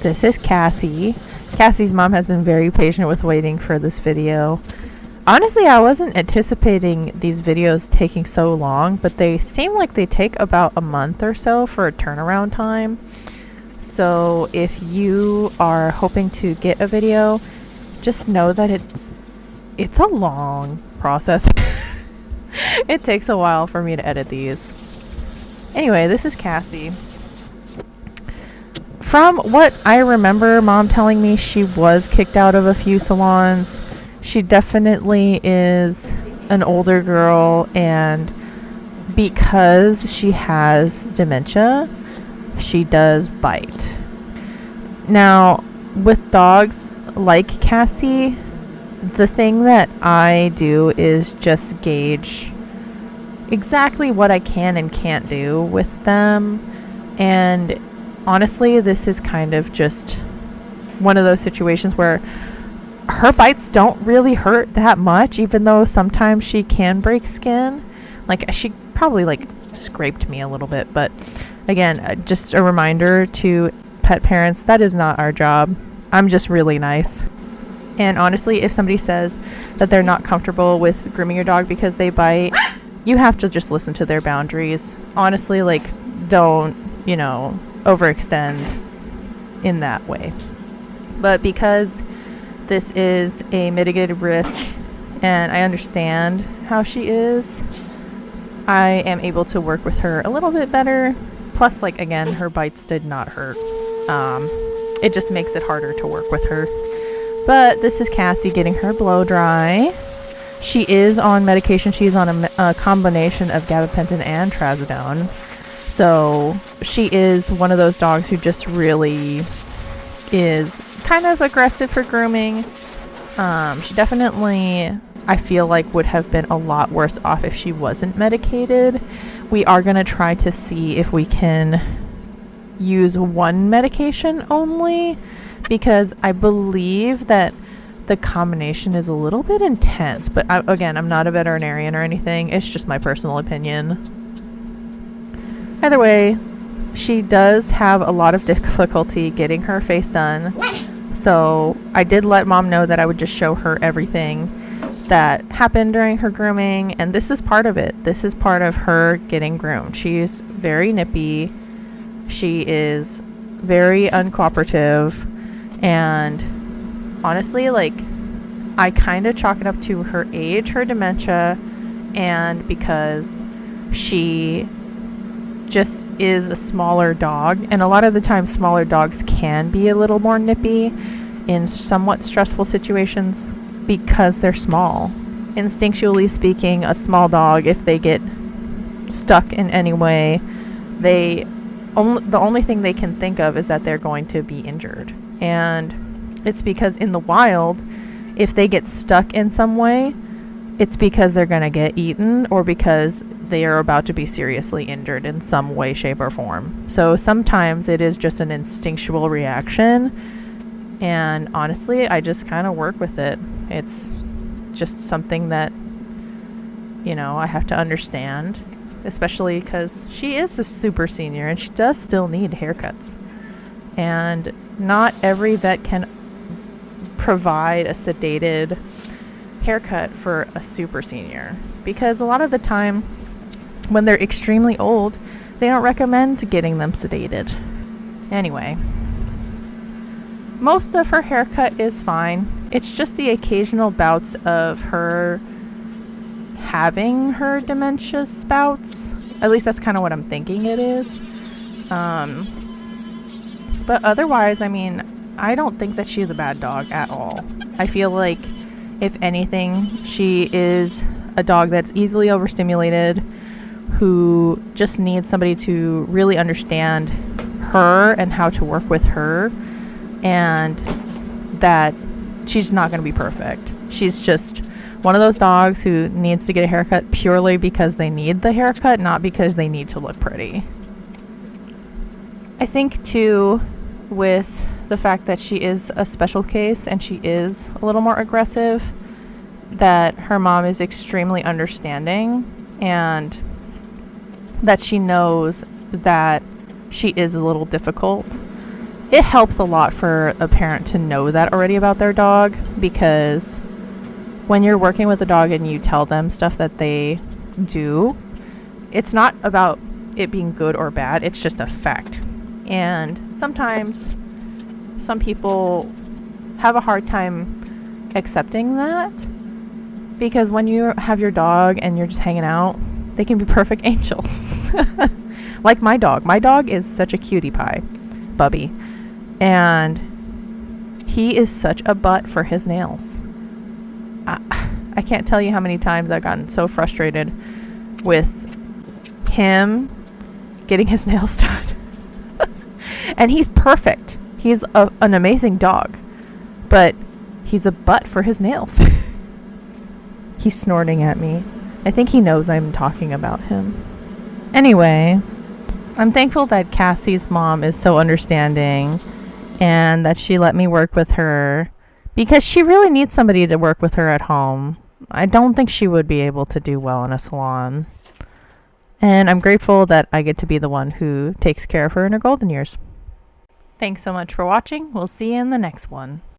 This is Cassie. Cassie's mom has been very patient with waiting for this video. Honestly, I wasn't anticipating these videos taking so long, but they seem like they take about a month or so for a turnaround time. So if you are hoping to get a video, just know that it's a long process. It takes a while for me to edit these. Anyway, this is Cassie. From what I remember mom telling me, she was kicked out of a few salons. She definitely is an older girl, and because she has dementia, she does bite. Now, with dogs like Cassie, the thing that I do is just gauge exactly what I can and can't do with them. And honestly, this is kind of just one of those situations where her bites don't really hurt that much, even though sometimes she can break skin. Like, she probably scraped me a little bit, but again, just a reminder to pet parents, that is not our job. I'm just really nice. And honestly, if somebody says that they're not comfortable with grooming your dog because they bite, you have to just listen to their boundaries. Honestly, don't, overextend in that way. But because this is a mitigated risk and I understand how she is, I am able to work with her a little bit better. Plus, again, her bites did not hurt. It just makes it harder to work with her. But this is Cassie getting her blow dry. She is on medication. She's on a combination of gabapentin and trazodone. So she is one of those dogs who just really is kind of aggressive for grooming. She definitely, I feel like, would have been a lot worse off if she wasn't medicated. We are going to try to see if we can use one medication only, because I believe that the combination is a little bit intense. But again, I'm not a veterinarian or anything. It's just my personal opinion. Either way, she does have a lot of difficulty getting her face done. So I did let mom know that I would just show her everything that happened during her grooming. And this is part of it. This is part of her getting groomed. She's very nippy. She is very uncooperative. And honestly, I kind of chalk it up to her age, her dementia, and because she just is a smaller dog. And a lot of the time, smaller dogs can be a little more nippy in somewhat stressful situations because they're small. Instinctually speaking, a small dog, if they get stuck in any way, the only thing they can think of is that they're going to be injured. And it's because in the wild, if they get stuck in some way, it's because they're going to get eaten or because they are about to be seriously injured in some way, shape, or form. So sometimes it is just an instinctual reaction. And honestly, I just kind of work with it. It's just something that, I have to understand, especially because she is a super senior and she does still need haircuts. And not every vet can provide a sedated haircut for a super senior, because a lot of the time when they're extremely old, they don't recommend getting them sedated. Anyway, most of her haircut is fine. It's just the occasional bouts of her having her dementia spouts. At least that's kind of what I'm thinking it is. But otherwise, I don't think that she's a bad dog at all. I feel like, if anything, she is a dog that's easily overstimulated, who just needs somebody to really understand her and how to work with her, and that she's not going to be perfect. She's just one of those dogs who needs to get a haircut purely because they need the haircut, not because they need to look pretty. I think, too, with the fact that she is a special case and she is a little more aggressive, that her mom is extremely understanding and that she knows that she is a little difficult it helps a lot for a parent to know that already about their dog, because when you're working with a dog and you tell them stuff that they do, it's not about it being good or bad, it's just a fact. And sometimes some people have a hard time accepting that, because when you have your dog and you're just hanging out, they can be perfect angels. Like my dog. My dog is such a cutie pie, Bubby. And he is such a butt for his nails. I can't tell you how many times I've gotten so frustrated with him getting his nails done. And he's perfect. He's an amazing dog. But he's a butt for his nails. He's snorting at me. I think he knows I'm talking about him. Anyway, I'm thankful that Cassie's mom is so understanding and that she let me work with her, because she really needs somebody to work with her at home. I don't think she would be able to do well in a salon. And I'm grateful that I get to be the one who takes care of her in her golden years. Thanks so much for watching. We'll see you in the next one.